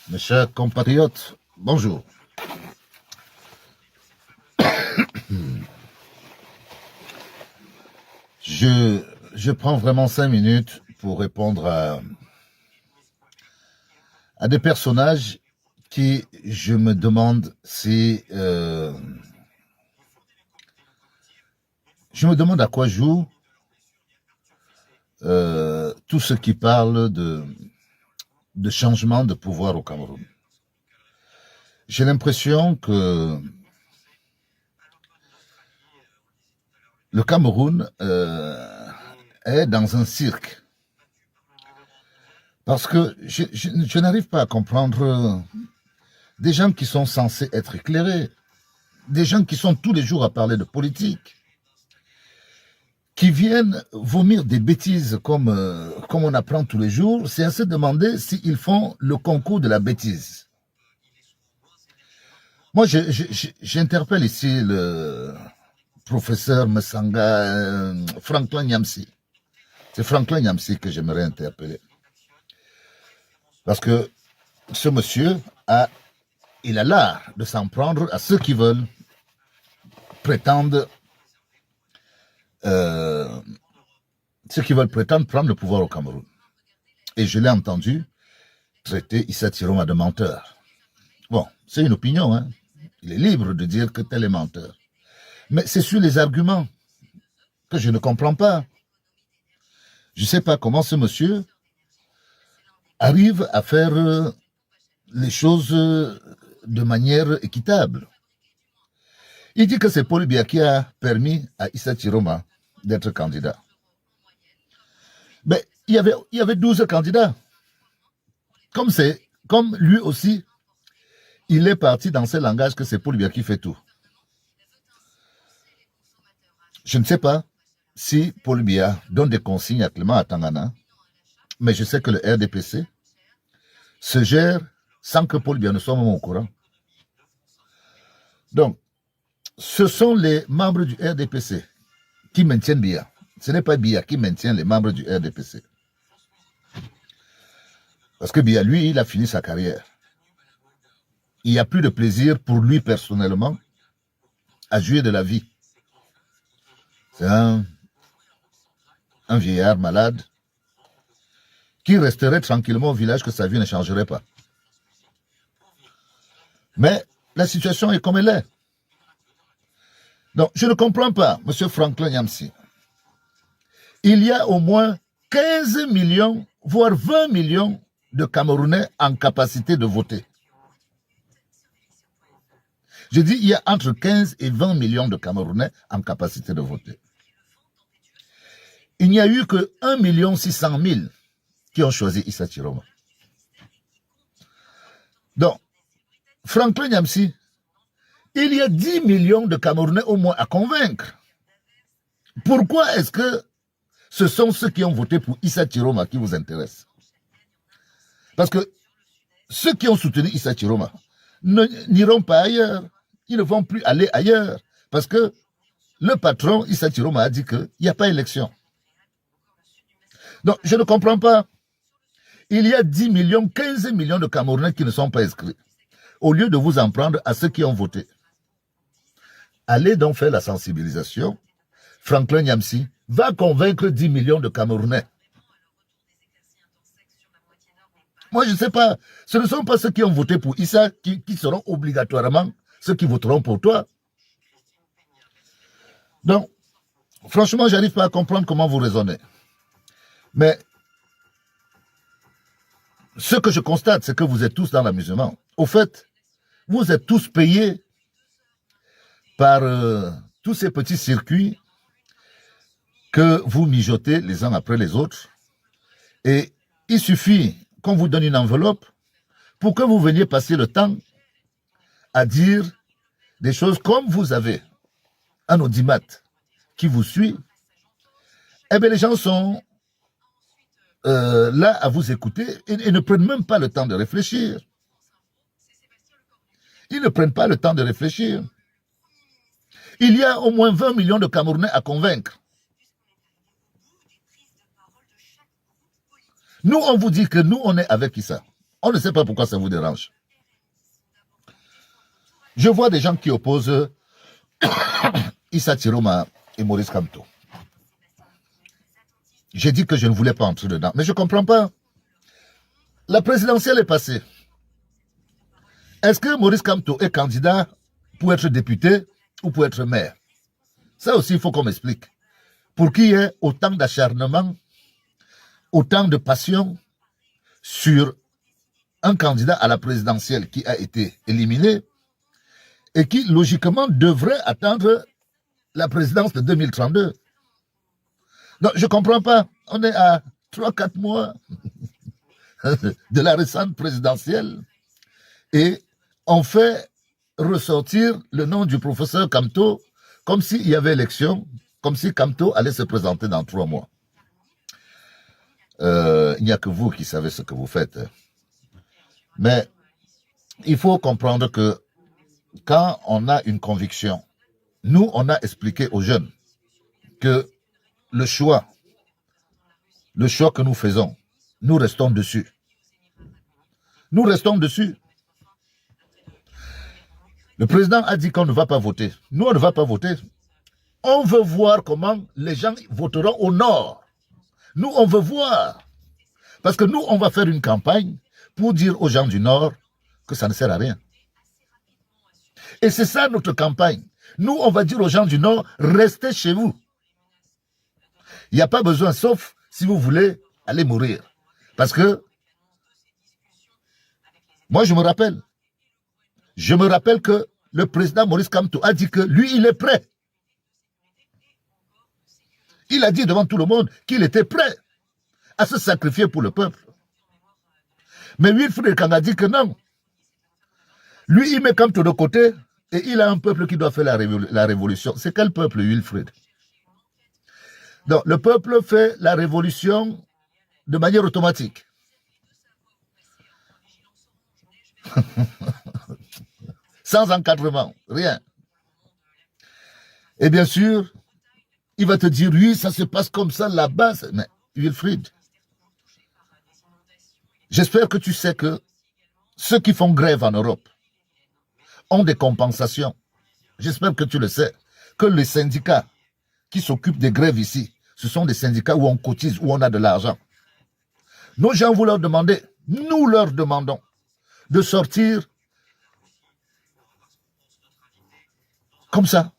Mes chers compatriotes, bonjour. Je prends vraiment 5 minutes pour répondre à des personnages qui, je me demande si... je me demande à quoi jouent tous ceux qui parlent de changement de pouvoir au Cameroun. J'ai l'impression que le Cameroun est dans un cirque. Parce que je n'arrive pas à comprendre des gens qui sont censés être éclairés, des gens qui sont tous les jours à parler de politique, qui viennent vomir des bêtises comme on apprend tous les jours. C'est à se demander s'ils font le concours de la bêtise. Moi, j'interpelle ici le professeur Messanga, Franklin Nyamsi. C'est Franklin Nyamsi que j'aimerais interpeller. Parce que ce monsieur il a l'art de s'en prendre à ceux qui veulent prétendre prendre le pouvoir au Cameroun. Et je l'ai entendu traiter Issa Tiroma de menteur. Bon, c'est une opinion, hein. Il est libre de dire que tel est menteur. Mais c'est sur les arguments que je ne comprends pas. Je ne sais pas comment ce monsieur arrive à faire les choses de manière équitable. Il dit que c'est Paul Biya qui a permis à Issa Tiroma d'être candidat. Mais il y avait 12 candidats. Comme lui aussi, il est parti dans ce langage que c'est Paul Biya qui fait tout. Je ne sais pas si Paul Biya donne des consignes à Clément Atangana, mais je sais que le RDPC se gère sans que Paul Biya ne soit même au courant. Donc, ce sont les membres du RDPC qui maintiennent Biya. Ce n'est pas Biya qui maintient les membres du RDPC. Parce que Biya, lui, il a fini sa carrière. Il n'y a plus de plaisir pour lui personnellement à jouir de la vie. C'est un vieillard malade qui resterait tranquillement au village que sa vie ne changerait pas. Mais la situation est comme elle est. Donc, je ne comprends pas, M. Franklin Nyamsi. Il y a au moins 15 millions, voire 20 millions de Camerounais en capacité de voter. Je dis, il y a entre 15 et 20 millions de Camerounais en capacité de voter. Il n'y a eu que 1 600 000 qui ont choisi Issa Tiroma. Donc, Franklin Nyamsi, il y a 10 millions de Camerounais au moins à convaincre. Pourquoi est-ce que ce sont ceux qui ont voté pour Issa Tiroma qui vous intéressent? Parce que ceux qui ont soutenu Issa Tiroma n'iront pas ailleurs. Ils ne vont plus aller ailleurs. Parce que le patron Issa Tiroma a dit qu'il n'y a pas élection. Donc, je ne comprends pas. Il y a 10 millions, 15 millions de Camerounais qui ne sont pas inscrits. Au lieu de vous en prendre à ceux qui ont voté. Allez donc faire la sensibilisation. Franklin Nyamsi va convaincre 10 millions de Camerounais. Moi, je ne sais pas. Ce ne sont pas ceux qui ont voté pour Issa qui seront obligatoirement ceux qui voteront pour toi. Donc, franchement, je n'arrive pas à comprendre comment vous raisonnez. Mais ce que je constate, c'est que vous êtes tous dans l'amusement. Au fait, vous êtes tous payés par tous ces petits circuits que vous mijotez les uns après les autres. Et il suffit qu'on vous donne une enveloppe pour que vous veniez passer le temps à dire des choses comme vous avez un audimat qui vous suit. Eh bien, les gens sont là à vous écouter et ne prennent même pas le temps de réfléchir. Ils ne prennent pas le temps de réfléchir. Il y a au moins 20 millions de Camerounais à convaincre. Nous, on vous dit que nous, on est avec Issa. On ne sait pas pourquoi ça vous dérange. Je vois des gens qui opposent Issa Chiroma et Maurice Kamto. J'ai dit que je ne voulais pas entrer dedans. Mais je ne comprends pas. La présidentielle est passée. Est-ce que Maurice Kamto est candidat pour être député ou pour être maire? Ça aussi, il faut qu'on m'explique. Pour qu'il y ait autant d'acharnement, autant de passion sur un candidat à la présidentielle qui a été éliminé et qui, logiquement, devrait attendre la présidence de 2032. Donc, je ne comprends pas. On est à 3-4 mois de la récente présidentielle et on fait ressortir le nom du professeur Kamto comme s'il y avait élection, comme si Kamto allait se présenter dans 3 mois. Il n'y a que vous qui savez ce que vous faites. Mais il faut comprendre que quand on a une conviction, nous, on a expliqué aux jeunes que le choix que nous faisons, nous restons dessus. Nous restons dessus. Le président a dit qu'on ne va pas voter. Nous, on ne va pas voter. On veut voir comment les gens voteront au nord. Nous, on veut voir. Parce que nous, on va faire une campagne pour dire aux gens du nord que ça ne sert à rien. Et c'est ça notre campagne. Nous, on va dire aux gens du nord, restez chez vous. Il n'y a pas besoin, sauf si vous voulez aller mourir. Parce que, moi, je me rappelle que le président Maurice Kamto a dit que lui, il est prêt. Il a dit devant tout le monde qu'il était prêt à se sacrifier pour le peuple. Mais Wilfried Kang a dit que non. Lui, il met Kamto de côté et il a un peuple qui doit faire la révolution. C'est quel peuple, Wilfried? Donc, le peuple fait la révolution de manière automatique. Sans encadrement, rien. Et bien sûr, il va te dire, oui, ça se passe comme ça là-bas. Mais Wilfried, j'espère que tu sais que ceux qui font grève en Europe ont des compensations. J'espère que tu le sais. Que les syndicats qui s'occupent des grèves ici, ce sont des syndicats où on cotise, où on a de l'argent. Nos gens, vous leur demandez, nous leur demandons de sortir comme ça.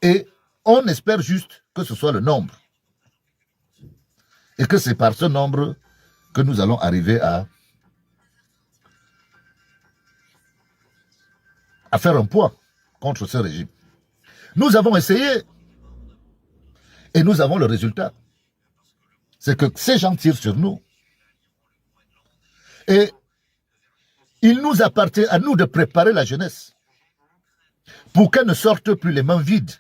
Et on espère juste que ce soit le nombre. Et que c'est par ce nombre que nous allons arriver à faire un poids contre ce régime. Nous avons essayé et nous avons le résultat. C'est que ces gens tirent sur nous. Et il nous appartient à nous de préparer la jeunesse pour qu'elle ne sorte plus les mains vides.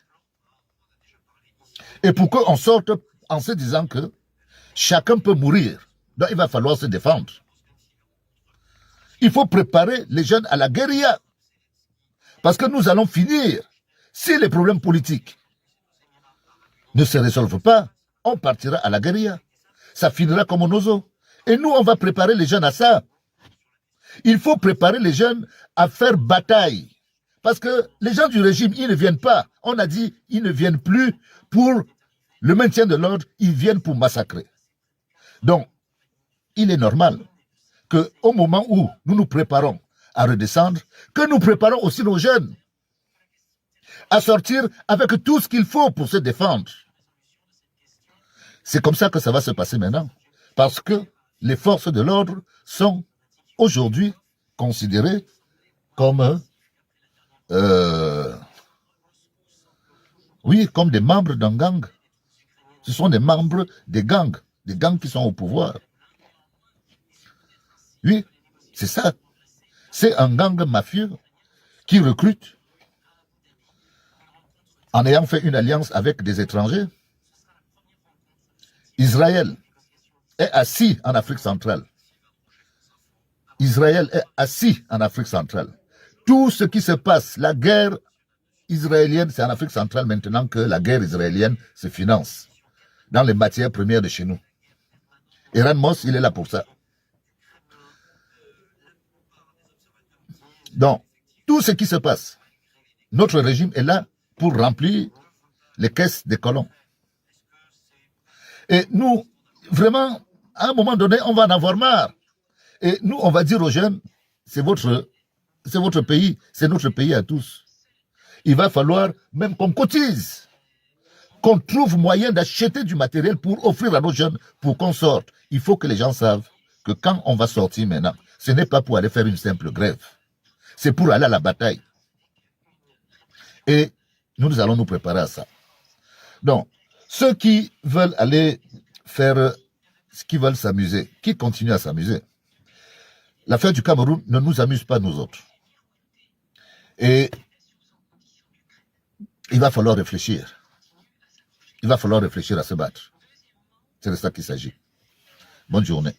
Et pour qu'on sorte en se disant que chacun peut mourir. Donc il va falloir se défendre. Il faut préparer les jeunes à la guérilla. Parce que nous allons finir. Si les problèmes politiques ne se résolvent pas, on partira à la guérilla. Ça finira comme au Nozo. Et nous, on va préparer les jeunes à ça. Il faut préparer les jeunes à faire bataille. Parce que les gens du régime, ils ne viennent pas. On a dit, ils ne viennent plus pour le maintien de l'ordre, ils viennent pour massacrer. Donc, il est normal qu'au moment où nous nous préparons à redescendre, que nous préparons aussi nos jeunes à sortir avec tout ce qu'il faut pour se défendre. C'est comme ça que ça va se passer maintenant. Parce que les forces de l'ordre sont aujourd'hui considérées comme, oui, comme des membres d'un gang. Ce sont des membres des gangs qui sont au pouvoir. Oui, c'est ça. C'est un gang mafieux qui recrute en ayant fait une alliance avec des étrangers. Israël est assis en Afrique centrale. Israël est assis en Afrique centrale. Tout ce qui se passe, la guerre israélienne, c'est en Afrique centrale maintenant que la guerre israélienne se finance dans les matières premières de chez nous. Eran Moss, il est là pour ça. Donc, tout ce qui se passe, notre régime est là pour remplir les caisses des colons. Et nous, vraiment, à un moment donné, on va en avoir marre. Et nous, on va dire aux jeunes, c'est votre pays, c'est notre pays à tous. Il va falloir même qu'on cotise, qu'on trouve moyen d'acheter du matériel pour offrir à nos jeunes, pour qu'on sorte. Il faut que les gens savent que quand on va sortir maintenant, ce n'est pas pour aller faire une simple grève. C'est pour aller à la bataille. Et nous allons nous préparer à ça. Donc, ceux qui veulent aller faire ce qu'ils veulent s'amuser, qui continuent à s'amuser. L'affaire du Cameroun ne nous amuse pas, nous autres. Et il va falloir réfléchir. Il va falloir réfléchir à se battre. C'est de ça qu'il s'agit. Bonne journée.